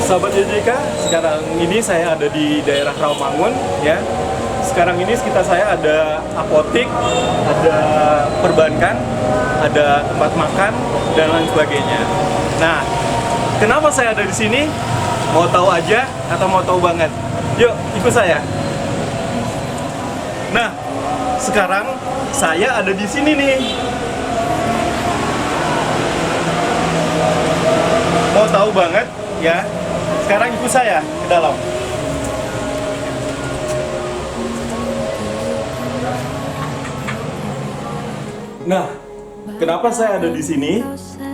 Sahabat JJK, sekarang ini saya ada di daerah Rawamangun ya. Sekarang ini sekitar saya ada apotik, ada perbankan, ada tempat makan dan lain sebagainya. Nah, kenapa saya ada di sini? Mau tahu aja atau mau tahu banget? Yuk, ikut saya. Nah, sekarang saya ada di sini nih. Mau tahu banget ya? Sekarang ikut saya ke dalam. Nah, kenapa saya ada di sini?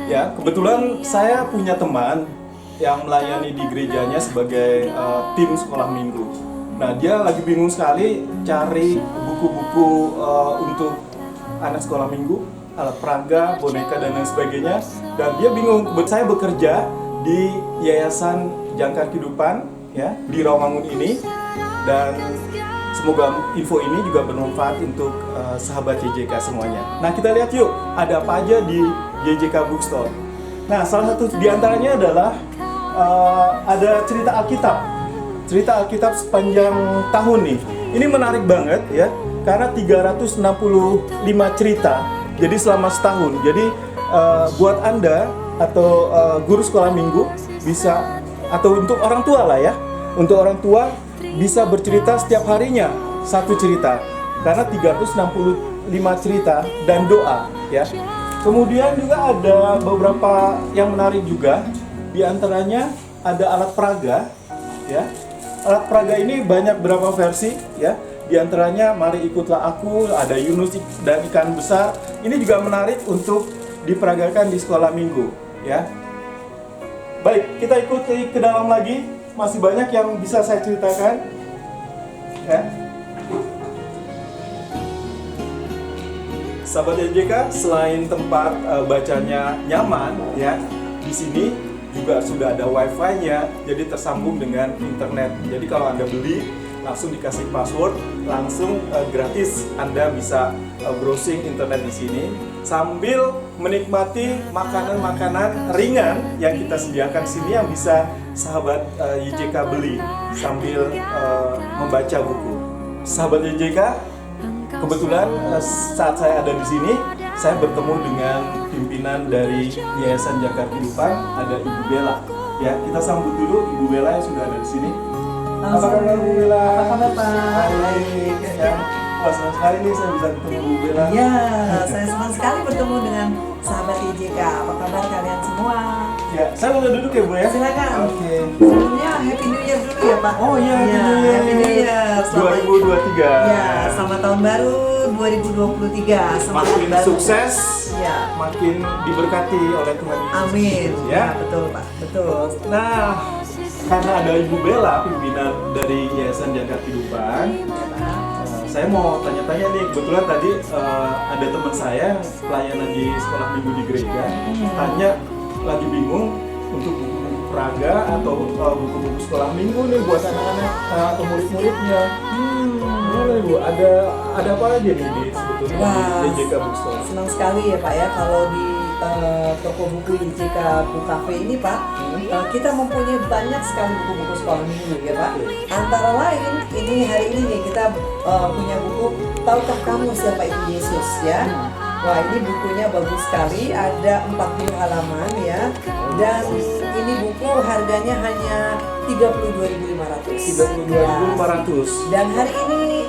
Ya, kebetulan saya punya teman yang melayani di gerejanya sebagai tim sekolah minggu. Nah, dia lagi bingung sekali cari buku-buku untuk anak sekolah minggu, alat peraga, boneka dan lain sebagainya. Dan dia bingung. Saya bekerja di Yayasan Jangkar Kehidupan ya di Rawamangun ini, dan semoga info ini juga bermanfaat untuk sahabat JJK semuanya. Nah, kita lihat yuk ada apa aja di JJK Bookstore. Nah, salah satu diantaranya adalah ada cerita Alkitab. Cerita Alkitab sepanjang tahun nih. Ini menarik banget ya, karena 365 cerita. Jadi selama setahun. Jadi buat Anda atau guru sekolah minggu bisa, atau untuk orang tua lah ya. Untuk orang tua bisa bercerita setiap harinya satu cerita. Karena 365 cerita dan doa ya. Kemudian juga ada beberapa yang menarik juga. Di antaranya ada alat peraga ya. Alat peraga ini banyak berapa versi ya. Di antaranya Mari Ikutlah Aku, ada Yunus dan Ikan Besar. Ini juga menarik untuk diperagakan di sekolah minggu ya. Baik, kita ikuti ke dalam lagi. Masih banyak yang bisa saya ceritakan ya. Sahabat JJK, selain tempat bacanya nyaman ya, di sini juga sudah ada wifi-nya, jadi tersambung dengan internet. Jadi kalau Anda beli, langsung dikasih password, langsung gratis Anda bisa browsing internet di sini sambil menikmati makanan-makanan ringan yang kita sediakan di sini yang bisa sahabat YJK beli sambil membaca buku. Sahabat YJK, kebetulan saat saya ada di sini, saya bertemu dengan pimpinan dari Yayasan Jangkar Kehidupan, ada Ibu Bella. Ya, kita sambut dulu Ibu Bella yang sudah ada di sini. Apa kabar Bu Bella? Apa kabar Pak? Baik. Ya, wah, senang sekali nih saya bisa ketemu Bu Bella. Ya, saya senang sekali bertemu dengan sahabat YJK. Apa kabar kalian semua? Ya, saya boleh duduk ya Bu ya? Silakan. Oke. Sebelumnya Happy New Year dulu ya Pak. Oh iya, ya, Happy New Year. 2023. Ya, selamat tahun baru 2023. Semangat Makin baru. sukses, Ya. makin diberkati oleh Tuhan Yesus. Amin. Ya. Betul Pak, betul. Nah, karena ada Ibu Bella, pimpinan dari Yayasan Jangkar Kehidupan, Ya, Pak. saya mau tanya-tanya nih. Kebetulan tadi ada teman saya yang pelayanan di sekolah minggu di gereja, tanya lagi bingung untuk buku-buku peraga atau buku-buku sekolah minggu nih buat anak-anak atau murid-muridnya. Gimana nih Bu? Ada apa aja nih di sebetulnya Wah, di JJK Bookstore? senang sekali ya Pak ya kalau di toko buku YJK Book Cafe ini Pak, kita mempunyai banyak sekali buku-buku sekolah minggu ya Pak. Antara lain ini hari ini nih kita punya buku Tahukah Kamu Siapa Itu Yesus ya. Wah, ini bukunya bagus sekali, ada 40 halaman ya. Dan ini buku harganya hanya 32.500. 32.500. Dan hari ini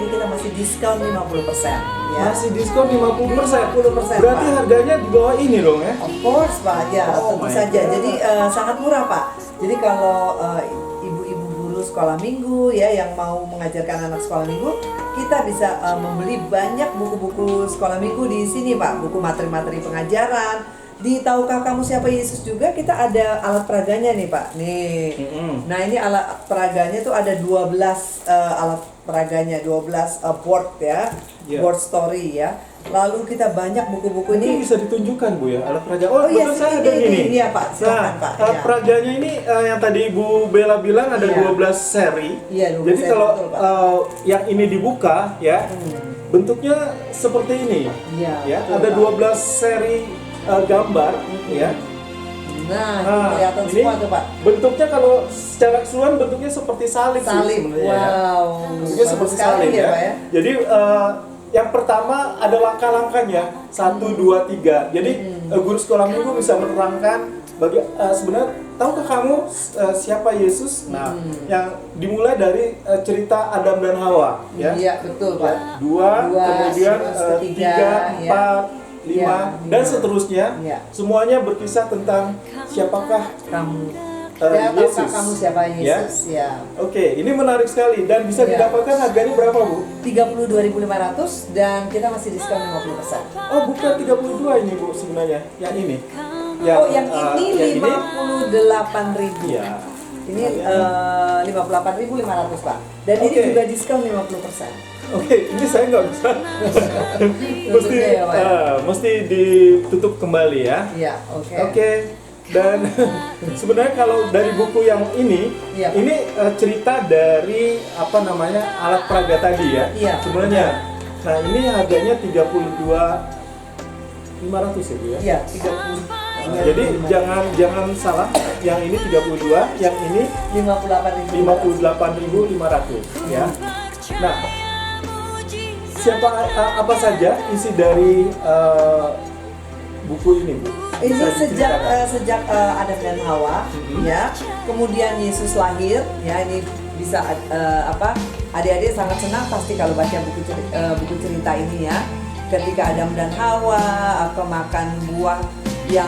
kita masih diskon 50% ya. Masih diskon 50%. 50%, Berarti Pak. harganya di bawah ini dong ya? Of course Pak, ya Oh tentu my saja. God. Jadi sangat murah Pak. Jadi kalau ibu-ibu guru sekolah minggu ya yang mau mengajarkan anak sekolah minggu, kita bisa membeli banyak buku-buku sekolah minggu di sini Pak. Buku materi-materi pengajaran. Di Tahukah Kamu Siapa Yesus juga kita ada alat peraganya nih Pak. Nih. Nah, ini alat peraganya tuh ada 12 alat peraganya, 12 board ya. Yeah. Board story ya. Lalu kita banyak buku-buku Ini ini. bisa ditunjukkan Bu ya, alat peraga. Oh iya, betul, saya ada ini gini. ya Pak, silakan Pak. Alat Ya. peraganya ini yang tadi Ibu Bella bilang ada Iya. 12 seri. Iya, 12 Jadi seri, kalau betul, Pak. yang ini dibuka ya, bentuknya seperti ini. Iya, Ya, betul, ada Pak. 12 seri gambar ya. Nah, kelihatan ini semua tuh Pak. bentuknya kalau secara keseluruhan bentuknya seperti salib, sih Salib, sebenarnya ya. wow. Bentuknya Bagus seperti sekali salib ya. Pak ya. Jadi yang pertama ada langkah-langkahnya 1, 2, 3. Jadi guru sekolah minggu bisa menerangkan bagi sebenarnya tahukah kamu siapa Yesus? Nah, yang dimulai dari cerita Adam dan Hawa ya. Iya, betul Pak. 2, kemudian terus 3, 4, 5 Ya, dan 5. seterusnya. Ya. Semuanya berkisah tentang siapakah Kamu. Ya, tahukah Yesus. kamu siapa Yesus? Ya. Oke, ini menarik sekali dan bisa Ya. didapatkan harganya berapa, Bu? 32.500 dan kita masih diskon 50%. Oh, bukan 32 ini, Bu, sebenarnya. Yang ini. Oh, yang ini yang 58.000. Iya. Ini 58.500 Pak. Dan ini Oke. juga diskon 50%. Oke, ini saya nggak bisa. mesti Tutupnya ya, Pak, ya? mesti ditutup kembali ya. Iya, oke. Oke. Dan sebenarnya kalau dari buku yang ini, Iya, Pak. ini cerita dari apa namanya alat peraga tadi ya. Iya. Sebenarnya. Nah, ini harganya 32.500 ya, Bu ya. Iya, 30. Jadi jangan salah, yang ini 32, yang ini 58.500. 58.500 ya. Nah, apa saja isi dari buku ini, Bu? Ini Bisa sejak diceritakan? sejak Adam dan Hawa, ya. Kemudian Yesus lahir, ya. Ini bisa adik-adik sangat senang pasti kalau baca buku cerita ini ya. Ketika Adam dan Hawa makan buah yang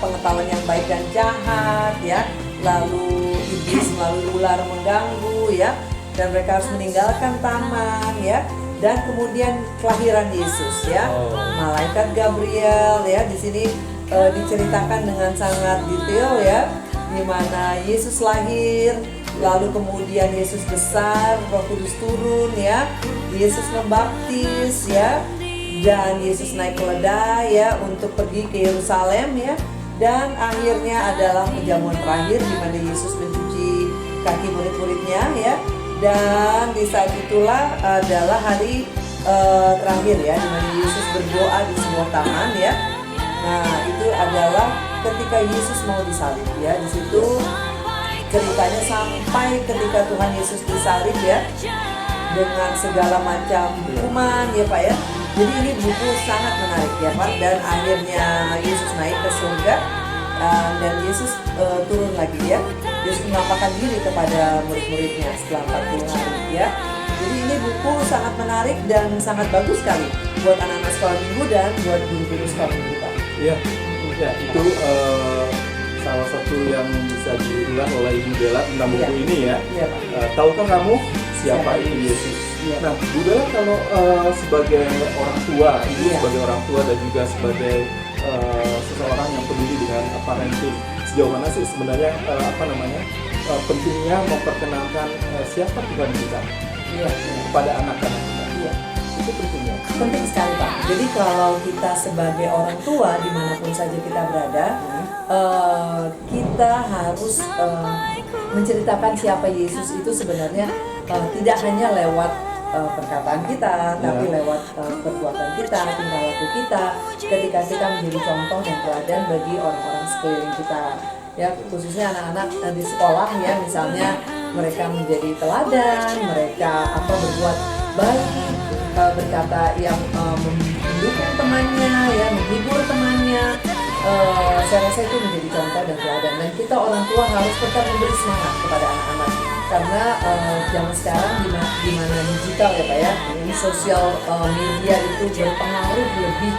pengetahuan yang baik dan jahat, ya. Lalu iblis melalui ular mengganggu, ya. Dan mereka harus meninggalkan taman, ya. Dan kemudian kelahiran Yesus, ya. Malaikat Gabriel, ya, di sini diceritakan dengan sangat detail, ya, di mana Yesus lahir, lalu kemudian Yesus besar, Roh Kudus turun, ya, Yesus membaptis, ya, dan Yesus naik keledai, ya, untuk pergi ke Yerusalem, ya, dan akhirnya adalah perjamuan terakhir di mana Yesus mencuci kaki murid-muridnya, ya, dan di saat itulah adalah hari terakhir, ya, di mana Yesus berdoa di sebuah taman, ya. Nah, itu adalah ketika Yesus mau disalib, ya. Di situ ceritanya sampai ketika Tuhan Yesus disalib, ya, dengan segala macam hukuman, ya Pak, ya. Jadi ini buku sangat menarik, ya Pak. Dan akhirnya Yesus naik ke surga dan Yesus turun lagi, ya. Yesus menampakkan diri kepada murid-muridnya setelah 40 hari, ya. Jadi ini buku sangat menarik dan sangat bagus sekali buat anak-anak sekolah minggu dan buat guru-guru sekolah minggu, Pak. Iya, ya, itu salah satu yang bisa diulas oleh Ibu Dela tentang buku ini ya. Iya, Pak. Tahukah kamu siapa itu Yesus? Iya. Nah, Bu Dela kalau sebagai orang tua, Ibu Iya. sebagai orang tua dan juga sebagai seseorang yang peduli dengan parenting, sejauh mana sih sebenarnya pentingnya memperkenalkan siapa Tuhan kita Iya. kepada anak-anak kita? Iya. Itu pentingnya. Penting sekali Pak. Jadi kalau kita sebagai orang tua dimanapun saja kita berada, kita harus menceritakan siapa Yesus itu sebenarnya tidak hanya lewat perkataan kita, tapi lewat perbuatan kita, tingkah laku kita, ketika kita menjadi contoh dan teladan bagi orang-orang sekeliling kita. Ya, khususnya anak-anak di sekolah, ya, misalnya mereka menjadi teladan, mereka berbuat baik, berkata yang mendukung temannya, ya, menghibur temannya. Saya rasa itu menjadi contoh dan teladan, dan kita orang tua harus tetap memberi semangat kepada anak-anak karena zaman sekarang di mana digital, ya Pak, ya, ini sosial media itu berpengaruh lebih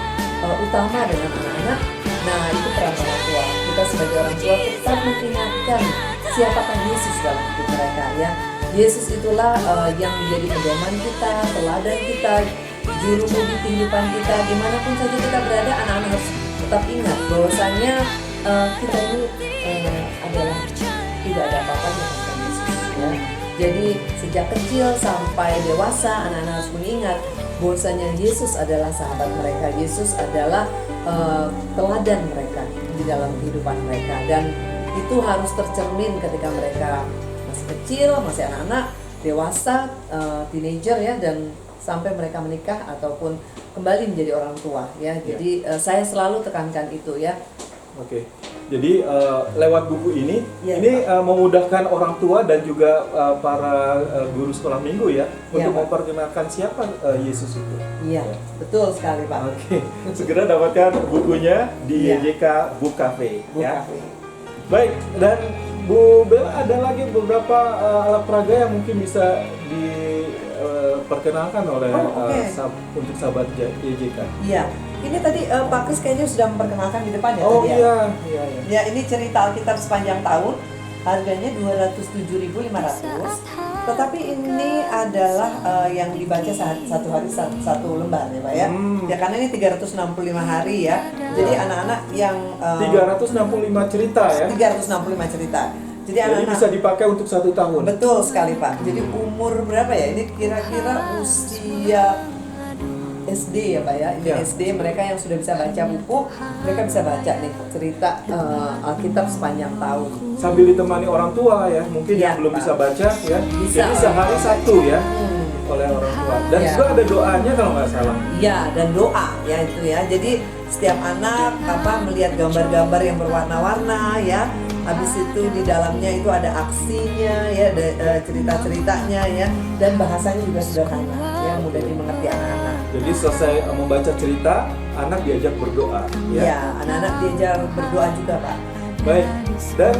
utama dengan anak-anak. Nah, itu peran orang tua. Kita sebagai orang tua tetap mengingatkan siapakah Yesus dalam hidup mereka, ya. Yesus itulah yang menjadi pedoman kita, teladan kita, juru mudi kehidupan kita. Dimanapun saja kita berada, anak-anak harus tetap ingat bahwasanya kita ini adalah tidak ada apa-apanya tentang Yesus, ya. Jadi sejak kecil sampai dewasa, anak-anak harus mengingat bahwasanya Yesus adalah sahabat mereka, Yesus adalah teladan mereka di dalam kehidupan mereka, dan itu harus tercermin ketika mereka masih kecil, masih anak-anak, dewasa, teenager, ya, dan sampai mereka menikah ataupun kembali menjadi orang tua, ya. Jadi saya selalu tekankan itu, ya. Oke. Jadi lewat buku ini, Iya, ini memudahkan orang tua dan juga para guru sekolah minggu ya Iya, untuk Pak. memperkenalkan siapa Yesus itu. Iya, betul sekali Pak. Oke, segera dapatkan bukunya di Iya. YJK Book Cafe Bu ya. Cafe. Baik, dan Bu Bella ada lagi beberapa alat peraga yang mungkin bisa diperkenalkan oleh Oh, oke. untuk sahabat YJK. Iya, ini tadi Pak Kris kayaknya sudah memperkenalkan di depan ya Oh tadi ya. iya, iya, iya. Ya, ini cerita Alkitab sepanjang tahun, harganya 207.500. Tetapi ini adalah yang dibaca satu hari satu lembar ya Pak ya. Ya karena ini 365 hari ya. Jadi anak-anak yang 365 cerita ya. 365 cerita. Jadi Jadi anak-anak bisa dipakai untuk 1 tahun. betul sekali Pak. Jadi umur berapa ya? Ini kira-kira usia SD ya Pak ya. Ini Ya. SD, mereka yang sudah bisa baca buku, mereka bisa baca nih cerita Alkitab sepanjang tahun. Sambil ditemani orang tua ya, mungkin Iya, yang belum Pak. bisa baca ya. Bisa. Jadi sehari satu ya oleh orang tua. Dan Iya. juga ada doanya kalau nggak salah. Ya, dan doa ya itu ya. Jadi setiap anak melihat gambar-gambar yang berwarna-warna ya. Habis itu di dalamnya itu ada aksinya ya, cerita-ceritanya ya, dan bahasanya juga sederhana ya, mudah dimengerti anak-anak. Jadi selesai membaca cerita, anak diajak berdoa ya. Ya, anak-anak diajar berdoa juga Pak. Baik. Dan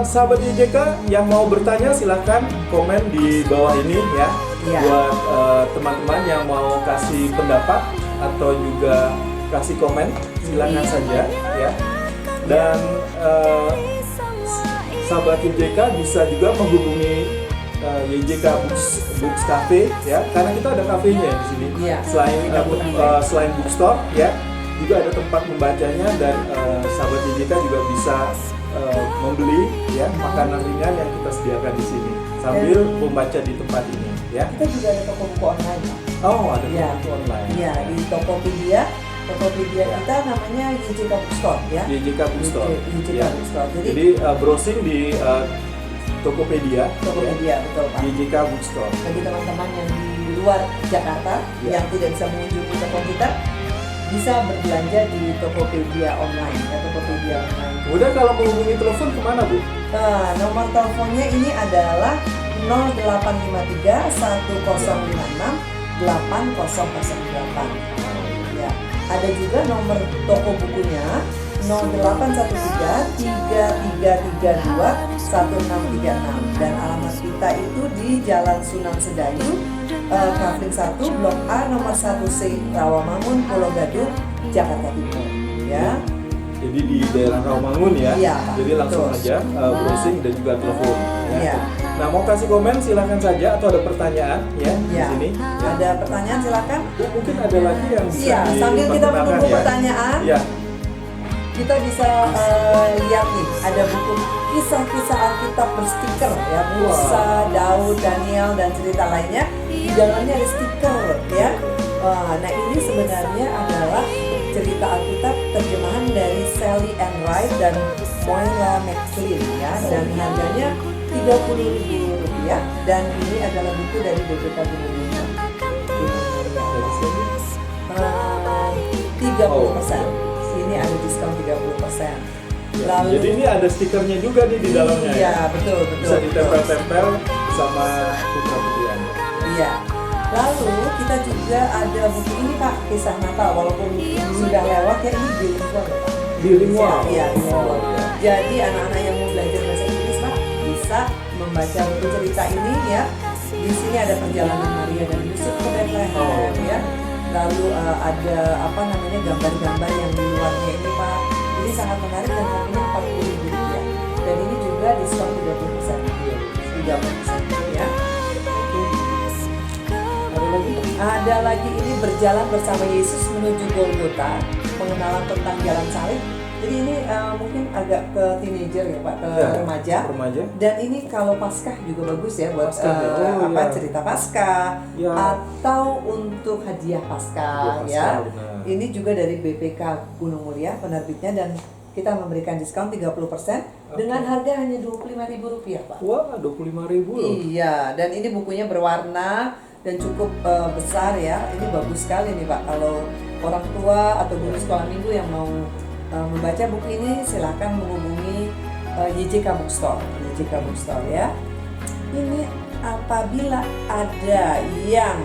sahabat YJK yang mau bertanya silahkan komen di bawah ini ya. Iya. Buat teman-teman yang mau kasih pendapat atau juga kasih komen silakan saja ya. Dan sahabat YJK bisa juga menghubungi YJK Books Cafe ya, karena kita ada kafenya di sini. Iya. Selain bookstore ya, juga ada tempat membacanya dan sahabat YJK juga bisa membeli ya makanan ringan yang kita sediakan di sini sambil membaca di tempat ini ya. Kita juga ada toko buku online Pak. Oh, ada Iya. buku online. Iya, di Tokopedia kita namanya YJK Bookstore ya. YJK Bookstore. YJK Ya. Bookstore. Jadi browsing di Tokopedia, Tokopedia betul Pak. YJK Bookstore. Bagi teman-teman yang di luar Jakarta Ya. yang tidak bisa mengunjungi toko kita, bisa berbelanja di Tokopedia online ya, Tokopedia online. Kemudian kalau menghubungi telepon kemana Bu? Nah, nomor teleponnya ini adalah 0853 1056 8008. Ya, ada juga nomor toko bukunya 0813 3332 1636 dan alamat kita itu di Jalan Sunan Sedayu, Kafling 1, Blok A nomor 1C, Rawamangun, Pulau Gadung, Jakarta Timur. Ya. Jadi di daerah Rawamangun ya. Iya, Jadi langsung betul. aja browsing dan juga telepon. Ya. Iya. Nah mau kasih komen silahkan saja atau ada pertanyaan ya di Ya. sini. Ya. Ada pertanyaan silakan. Mungkin ada lagi yang bisa Iya, sambil kita diperkenalkan menunggu ya. pertanyaan, Ya. kita bisa lihat nih, ada buku kisah-kisah Alkitab berstiker ya, Musa, Daud, Daniel dan cerita lainnya. Di dalamnya ada stiker ya. Nah ini sebenarnya adalah cerita Alkitab terjemahan dari Sally Ann Wright dan Moira McLean ya, dan harganya Rp30.000 dan ini adalah buku dari BPK Gunung Lima. Dari sini. 30%. Ini ada diskon 30%. Ya. Jadi ini ada stikernya juga nih di dalamnya Iya, ya. betul, betul. Bisa betul. ditempel-tempel sama putra putriannya. Iya. Lalu kita juga ada buku ini Pak, kisah Natal, walaupun sudah lewat ya, ini bilingual ya Pak. Bilingual. Iya, bilingual. Oh, iya. Jadi anak-anak yang mau belajar bahasa Inggris Pak, bisa membaca buku cerita ini ya. Di sini ada perjalanan Maria dan Yusuf ke Bethlehem Oh. ya. Lalu ada gambar-gambar yang di luarnya ini Pak. Ini sangat menarik dan harganya Rp40.000 dan ini juga diskon 30%. 30% ya. Ada lagi ini berjalan bersama Yesus menuju Golgota, pengenalan tentang jalan salib. Jadi ini mungkin agak ke teenager ya Pak, ke Ya, remaja. remaja. Dan ini kalau Paskah juga bagus ya buat Paskah ya. Oh, iya. cerita Paskah Ya. atau untuk hadiah Paskah Hadiah ya. Paskah, benar. Ini juga dari BPK Gunung Mulia penerbitnya dan kita memberikan diskon 30% dengan harga hanya Rp25.000 Pak. Wah, 25.000 loh. Iya, dan ini bukunya berwarna dan cukup besar ya. Ini bagus sekali nih Pak. Kalau orang tua atau guru sekolah minggu yang mau membaca buku ini, silakan menghubungi YJK Bookstore ya. Ini apabila ada yang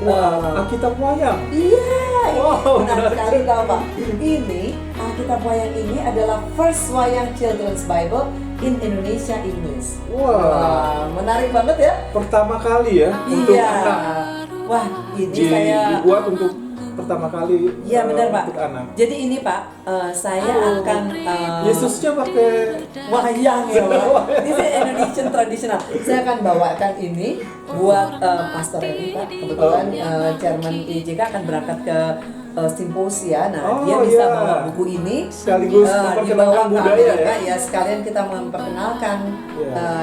Alkitab wayang. iya, Wow, benar menarik. sekali tahu Pak. Ini Alkitab wayang ini adalah first wayang children's Bible in Indonesia English. Wah. Menarik banget ya. Pertama kali ya untuk Iya. anak. Wah, ini saya Dibuat untuk pertama kali. Iya benar Pak. Untuk anak. Jadi ini Pak, saya akan Yesusnya pakai wayang ya Pak. Ini Indonesian tradisional. Saya akan bawakan ini buat Pastor Eri Pak. Kebetulan Chairman IJK akan berangkat ke simposia. Nah, dia bisa bawa buku ini sekaligus dibawa memperkenalkan ke budaya Amerika, ya. sekalian kita memperkenalkan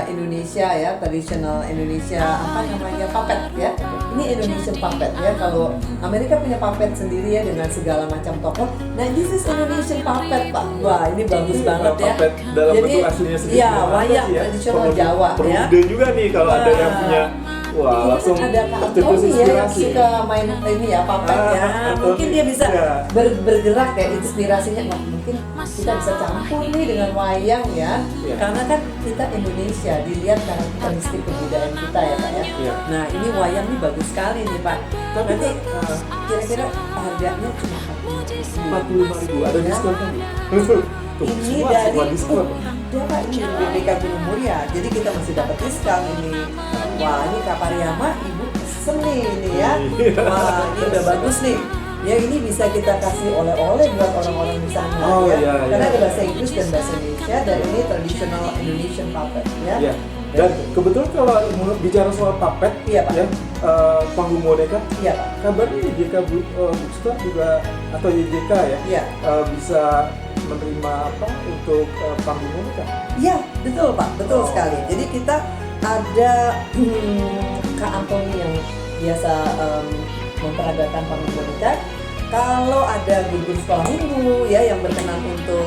Indonesia ya, tradisional Indonesia apa namanya puppet ya. Ini Indonesian puppet ya. Kalau Amerika punya puppet sendiri ya dengan segala macam tokoh. Nah, this is Indonesian puppet Pak. Wah, ini bagus banget ya. Puppet dalam Jadi bentuk aslinya sendiri. iya, Ada wayang sih ya. tradisional Perlu- Jawa perlu ya. ide juga nih kalau ada yang punya. Wah, Ini langsung ada Kak tercetus Antoni ya yang inspirasi. suka main ini ya puppet ya. Antoni, Mungkin dia bisa ya. bergerak ya, inspirasinya. Wah, mungkin kita bisa campur nih dengan wayang ya. Ya. Karena kan kita Indonesia dilihat karakteristik kebudayaan kita ya Pak ya. Ya. Nah, ini wayang nih bagus sekali nih Pak. Tapi Nanti kira-kira harganya cuma 45.000 ada Ya. diskon kan? Tuh, ini semua dari diskon. ada Pak, ini dari BPK Gunung Muria. Jadi kita masih dapat diskon ini. Wah, ini Kak Pariyama ibu pesen nih ini ya. Wah, ini udah bagus nih. Ya, ini bisa kita kasih oleh-oleh buat orang-orang di sana Oh, ya. iya, Karena iya. ada bahasa Inggris dan bahasa Indonesia dan ini traditional Indonesian puppet ya. Ya. Dan kebetulan kalau bicara soal puppet, Iya, Pak. ya, panggung boneka, Iya Pak. kabarnya YJK Bookstore juga atau YJK ya, Iya. bisa menerima apa untuk panggung boneka. Iya, betul Pak, betul sekali. Jadi kita ada Kak Antoni yang biasa memperagakan panggung boneka. Kalau ada guru sekolah minggu ya yang berkenan untuk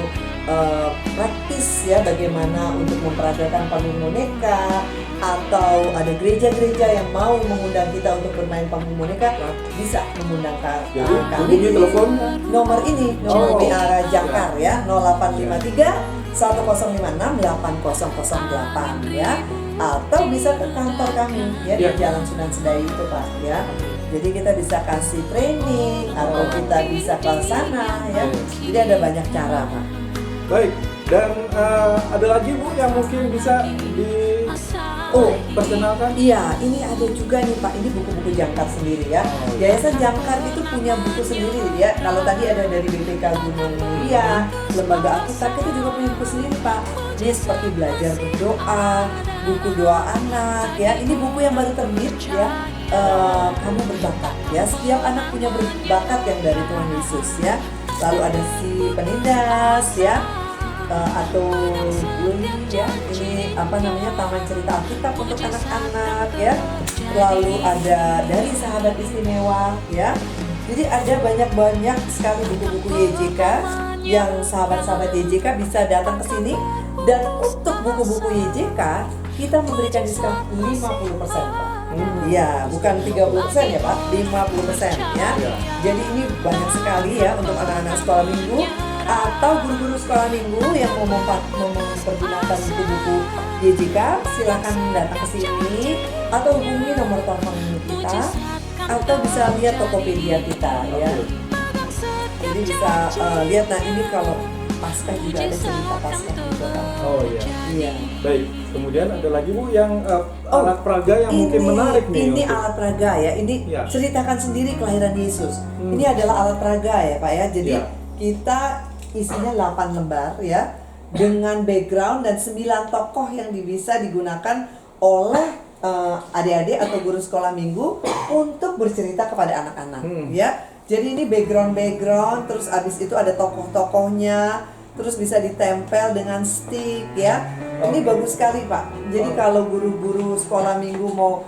praktis ya bagaimana untuk memperagakan panggung boneka, atau ada gereja-gereja yang mau mengundang kita untuk bermain panggung boneka, bisa mengundang Jadi kami hubungi telepon nomor ini, nomor Oh, WA Jakar ya 0853 1056 8008 ya, atau bisa ke kantor kami ya di Ya. Jalan Sunan Sedayu itu Pak ya. Jadi kita bisa kasih training atau kita bisa ke sana ya. Jadi ada banyak cara Pak. baik. Dan ada lagi Bu yang mungkin bisa diperkenalkan? Iya, ini ada juga nih Pak, ini buku-buku Jangkar sendiri ya. Yayasan Jangkar itu punya buku sendiri ya. Kalau tadi ada dari BPK Gunung Muria, Lembaga Alkitab itu juga punya buku sendiri Pak. Ini seperti belajar berdoa, buku doa anak ya. Ini buku yang baru terbit ya. Kamu berbakat ya. Setiap anak punya berbakat yang dari Tuhan Yesus ya. Lalu ada si penindas ya. Atau bully ya, ini apa namanya, taman cerita Alkitab untuk anak-anak ya. Lalu ada dari sahabat istimewa ya. Jadi ada banyak sekali buku-buku YJK yang sahabat-sahabat YJK bisa datang ke sini. Dan untuk buku-buku YJK kita memberikan diskon 50% Pak. Iya, bukan 30% ya Pak, 50% ya. Jadi ini banyak sekali ya untuk anak-anak sekolah minggu atau guru-guru sekolah minggu yang mau mempergunakan buku-buku YJK, silakan datang ke sini atau hubungi nomor telepon kita atau bisa lihat Tokopedia kita ya. Jadi bisa lihat. Nah, ini kalau Paskah juga ada cerita Paskah juga Pak. Oh iya. Iya. Baik. Kemudian ada lagi Bu yang alat peraga yang mungkin menarik nih. Ini untuk- alat peraga ya. Ini Ya. ceritakan sendiri kelahiran Yesus. Ini adalah alat peraga ya Pak ya. Jadi Ya. kita isinya 8 lembar ya dengan background dan 9 tokoh yang bisa digunakan oleh adik-adik atau guru sekolah minggu untuk bercerita kepada anak-anak ya. Jadi ini background, terus abis itu ada tokoh-tokohnya, terus bisa ditempel dengan stick ya. Ini bagus sekali Pak. Jadi kalau guru-guru sekolah minggu mau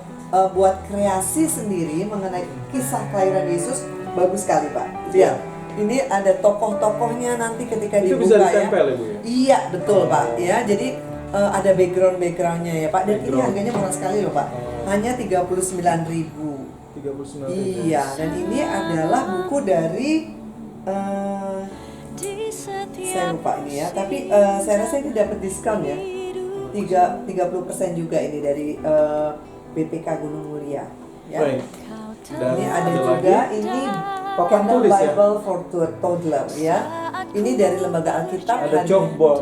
buat kreasi sendiri mengenai kisah kelahiran Yesus, bagus sekali Pak. Lihat. Ini ada tokoh-tokohnya nanti ketika Itu dibuka bisa ya. ditempel ya Bu ya? Iya, betul Pak. Ya, jadi ada background-nya ya Pak. Dan ini Background. harganya murah sekali loh Pak. Hanya 39.000. 39.000. Iya, dan ini adalah buku dari saya lupa ini ya. Tapi saya rasa ini dapat diskon ya. 30% juga ini dari BPK Gunung Mulia. Ya. Baik. Dan Ini ada lagi juga ini papan Candle tulis ya. Bible for Toddler ya. Ini dari Lembaga Alkitab. Ada chalkboard.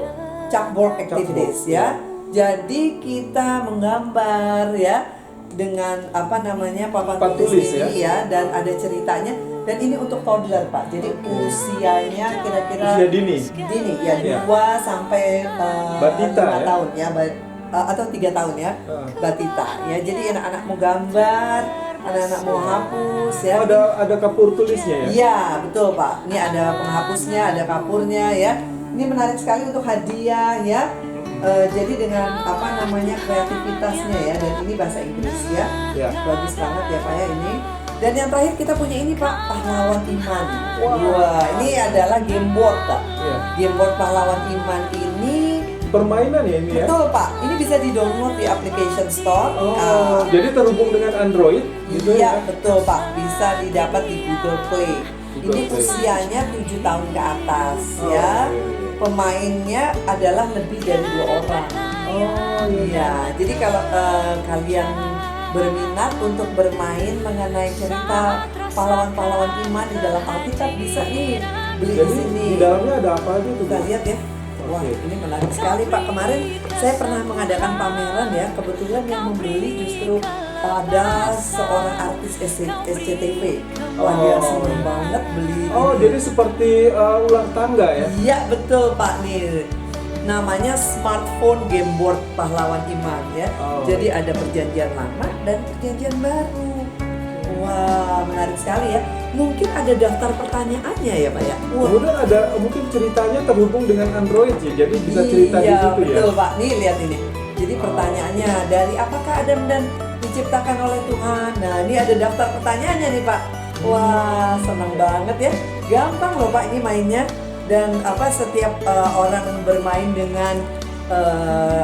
Chalkboard activities Chalkboard, ya. Jadi kita menggambar ya dengan apa namanya papan tulis ini ya, dan ada ceritanya, dan ini untuk toddler Pak. Jadi usianya kira-kira Usia dini. ya, Ya. 2 sampai Batita 5 ya? tahun ya, atau 3 tahun ya, batita ya. Jadi anak-anak mau gambar, anak-anak mau hapus ya. Oh, ada kapur tulisnya ya? Iya, betul Pak. Ini ada penghapusnya, ada kapurnya ya. Ini menarik sekali untuk hadiah ya. Jadi dengan apa namanya kreativitasnya ya, dan ini bahasa Inggris ya. Ya. Bagus banget ya Pak ya ini. Dan yang terakhir kita punya ini Pak, pahlawan iman. Wah, ini adalah game board Pak. Iya. Game board pahlawan iman ini Permainan ya ini ya? betul Pak. Ini bisa di-download di application store. Oh, jadi terhubung dengan Android gitu Iya, ya? betul Pak. Bisa didapat di Google Play. Google Ini Play. usianya 7 tahun ke atas Oh, ya. iya. Pemainnya adalah lebih dari 2 orang. Oh Iya, jadi kalau kalian berminat untuk bermain mengenai cerita pahlawan-pahlawan iman di dalam Alkitab, bisa nih beli Jadi di sini. di dalamnya ada apa aja tuh? Kita lihat ya. Wah, Oke. ini menarik sekali Pak. Kemarin saya pernah mengadakan pameran ya. Kebetulan yang membeli justru ada seorang artis SCTV. Wah, dia Oh. seneng banget beli. Oh, ini. jadi seperti ulang tangga ya? Iya betul Pak nih. Namanya smartphone game board pahlawan iman ya. Oh. Jadi ada perjanjian lama dan perjanjian baru. Wah, menarik sekali ya. Mungkin ada daftar pertanyaannya ya Pak ya. Wah. Kemudian ada mungkin ceritanya terhubung dengan Android ya, jadi bisa cerita di Iya, situ ya? betul Pak. Nih lihat ini. Jadi Oh. pertanyaannya dari apakah Adam dan diciptakan oleh Tuhan. Nah, ini ada daftar pertanyaannya nih Pak. Wah, senang banget ya. Gampang loh Pak ini mainnya, dan apa setiap orang bermain dengan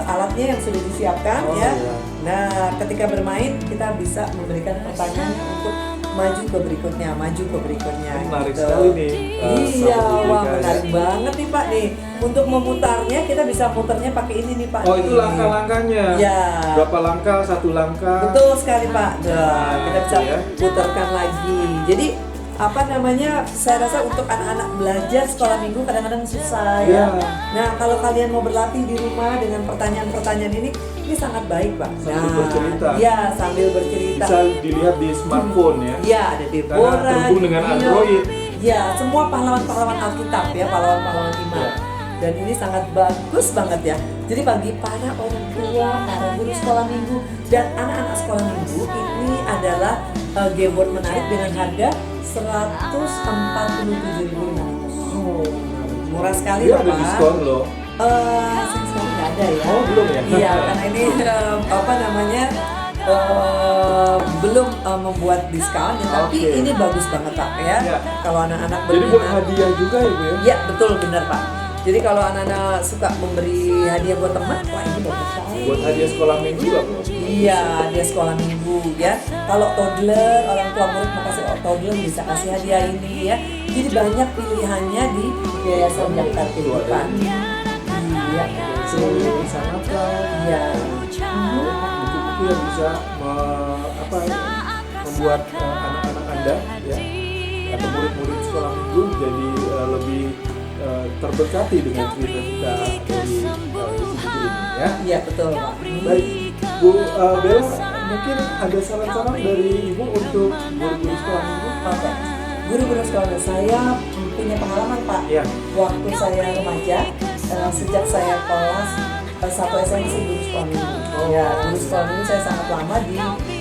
alatnya yang sudah disiapkan Oh, ya. iya. Nah, ketika bermain kita bisa memberikan pertanyaan untuk maju ke berikutnya, maju ke berikutnya. Menarik gitu. sekali nih, Iya, Sahabat wah IBK ya. menarik banget nih Pak nih. Untuk memutarnya kita bisa muternya pakai ini nih Pak. Oh, nih. itu langkah-langkahnya? Iya. Berapa langkah? 1 langkah? Betul sekali Pak. Nah, kita bisa ya. putarkan lagi. Jadi apa namanya? Saya rasa untuk anak-anak belajar sekolah minggu kadang-kadang susah ya. Ya. Nah, kalau kalian mau berlatih di rumah dengan pertanyaan-pertanyaan ini sangat baik Pak. Sambil bercerita. Iya, sambil bercerita. Bisa dilihat di smartphone ya? Iya, ada Deborah. Karena terhubung dengan Gideon. Android. Iya, semua pahlawan-pahlawan Alkitab ya, pahlawan-pahlawan iman. Ya. Dan ini sangat bagus banget ya. Jadi bagi para orang tua, para guru sekolah minggu, dan anak-anak sekolah minggu, ini adalah game board menarik dengan harga 147.500. Oh, Murah sekali dia loh, ada Pak. diskon loh. Sayang sekali nggak ada ya. Oh, belum ya? Iya, karena ini apa namanya belum membuat diskon, ya, tapi Oke. ini bagus banget Pak ya. Ya. Kalau anak-anak Jadi buat berminat. hadiah juga ya Bu ya? Iya betul, benar Pak. Jadi kalau anak-anak suka memberi hadiah buat teman, wah ini bagus sekali. Buat hadiah sekolah minggu juga Bu? Iya, dia sekolah minggu ya. Kalau toddler, orang tua murid mau kasih toddler bisa kasih hadiah ini ya. Jadi banyak pilihannya di Yayasan Daftar Kehidupan. Iya, So, ini sangatlah iya. buku-buku yang bisa membuat anak-anak Anda ya atau murid-murid sekolah minggu jadi lebih terberkati dengan cerita-cerita dari buku ini ya. Iya betul Pak. Baik, Bu Bella, mungkin ada saran-saran dari Ibu untuk guru-guru sekolah minggu? Oke. Guru-guru sekolah saya punya pengalaman Pak. Iya. Waktu saya remaja, sejak saya kelas 1 SMA sih guru sekolah minggu. Oh. Ya, guru sekolah minggu saya sangat lama di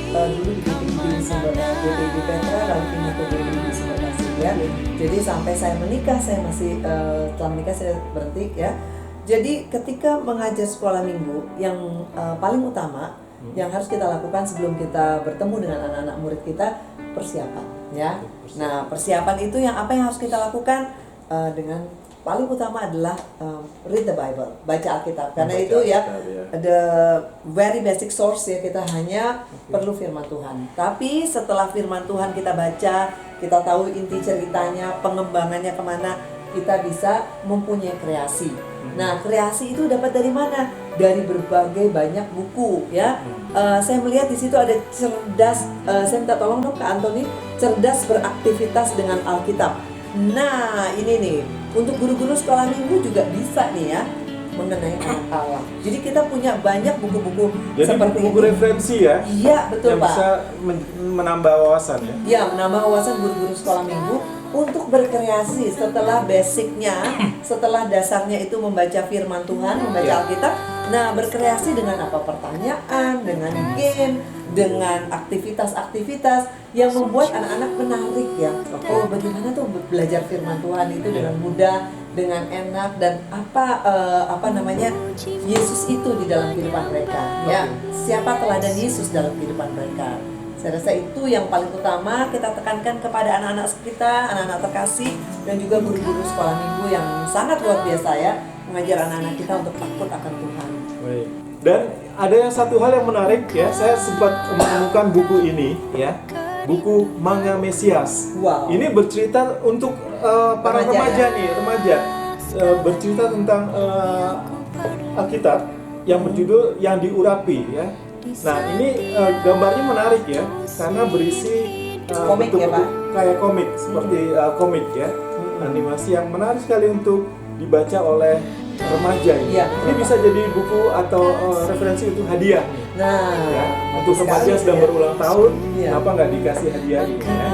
dulu di BPIB Sumber, BPIB Petra, lalu pindah ke BPIB Sumber Kasih ya. Jadi sampai saya menikah, saya masih setelah menikah saya berhenti ya. Jadi ketika mengajar sekolah minggu, yang paling utama yang harus kita lakukan sebelum kita bertemu dengan anak-anak murid kita, persiapan ya. Nah, persiapan itu apa yang harus kita lakukan dengan paling utama adalah read the Bible, baca Alkitab. Karena Baca itu ya Alkitab, ya. the very basic source ya, kita hanya perlu firman Tuhan. Tapi setelah firman Tuhan kita baca, kita tahu inti ceritanya, pengembangannya kemana, kita bisa mempunyai kreasi. Nah, kreasi itu dapat dari mana? Dari berbagai banyak buku, ya. Saya melihat di situ ada cerdas. Saya minta tolong dong Kak Antoni, cerdas beraktivitas dengan Alkitab. Nah, ini nih untuk guru-guru sekolah minggu juga bisa nih ya mengenai anak Allah. Jadi kita punya banyak buku-buku Jadi seperti buku-buku ini. referensi ya, Iya, betul yang Pak. bisa menambah wawasan ya. Ya, menambah wawasan guru-guru sekolah minggu untuk berkreasi setelah basicnya, setelah dasarnya itu membaca firman Tuhan, membaca Ya. Alkitab. Nah, berkreasi dengan apa? Pertanyaan, dengan game, dengan aktivitas-aktivitas yang membuat anak-anak menarik ya. Oh, bagaimana tuh belajar firman Tuhan itu dengan mudah, dengan enak, dan apa namanya Yesus itu di dalam kehidupan mereka. Ya, siapa teladan Yesus dalam kehidupan mereka? Saya rasa itu yang paling utama kita tekankan kepada anak-anak kita, anak-anak terkasih, dan juga guru-guru sekolah minggu yang sangat luar biasa ya, mengajar anak-anak kita untuk takut akan Tuhan. Baik. Dan ada yang satu hal yang menarik ya, saya sempat menemukan buku ini ya, buku Manga Mesias. Wow. Ini bercerita untuk para Remaja, remaja ya? nih, remaja. Bercerita tentang Alkitab yang berjudul Yang Diurapi ya. Nah ini gambarnya menarik ya, karena berisi Komik ya, Pak? kayak komik, seperti komik ya, animasi yang menarik sekali untuk dibaca oleh remaja ini. Iya, Ini bisa jadi buku atau referensi untuk hadiah nih. Nah, Ya, untuk bagus remaja sekali, sedang ya. berulang tahun, Iya. kenapa nggak dikasih hadiah ini ya?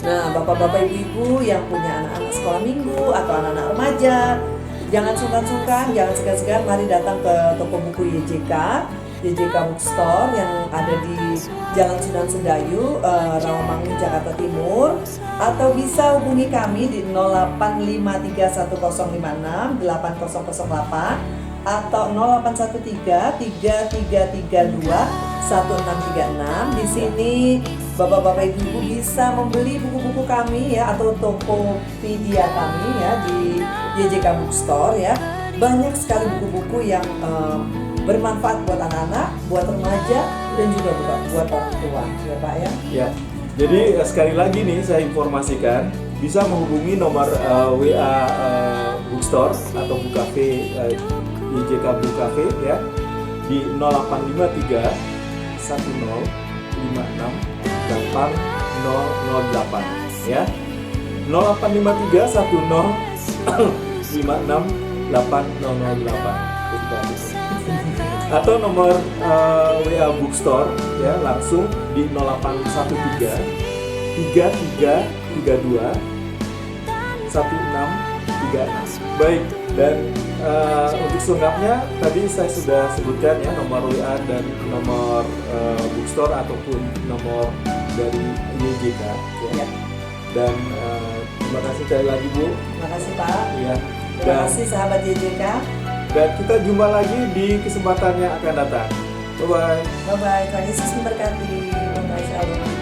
Nah, bapak-bapak ibu-ibu yang punya anak-anak sekolah minggu atau anak-anak remaja, jangan sungkan-sungkan, jangan segan-segan, mari datang ke toko buku YJK Bookstore yang ada di Jalan Sunan Sedayu, Rawamangun, Jakarta Timur, atau bisa hubungi kami di 085310568008 atau 0813-3332-1636. Di sini bapak-bapak ibu bisa membeli buku-buku kami ya, atau Tokopedia kami ya di YJK Bookstore ya. Banyak sekali buku-buku yang bermanfaat buat anak-anak, buat remaja, dan juga buat orang tua ya Pak ya. Ya, jadi sekali lagi nih saya informasikan, bisa menghubungi nomor WA Bookstore atau Bukafe YJK Bukafe ya di 0853 1056 8008 ya. 0853 1056 8008 atau nomor WA Bookstore ya langsung di 0813 3332 1636. Baik, dan untuk selengkapnya tadi saya sudah sebutkan ya nomor WA dan nomor Bookstore ataupun nomor dari YJK ya. Dan terima kasih sekali lagi Bu. Terima kasih Pak. Ya. Terima kasih sahabat YJK. Dan kita jumpa lagi di kesempatan yang akan datang. Bye-bye. Bye-bye. Tuhan Yesus memberkati. Bye-bye. Shalom.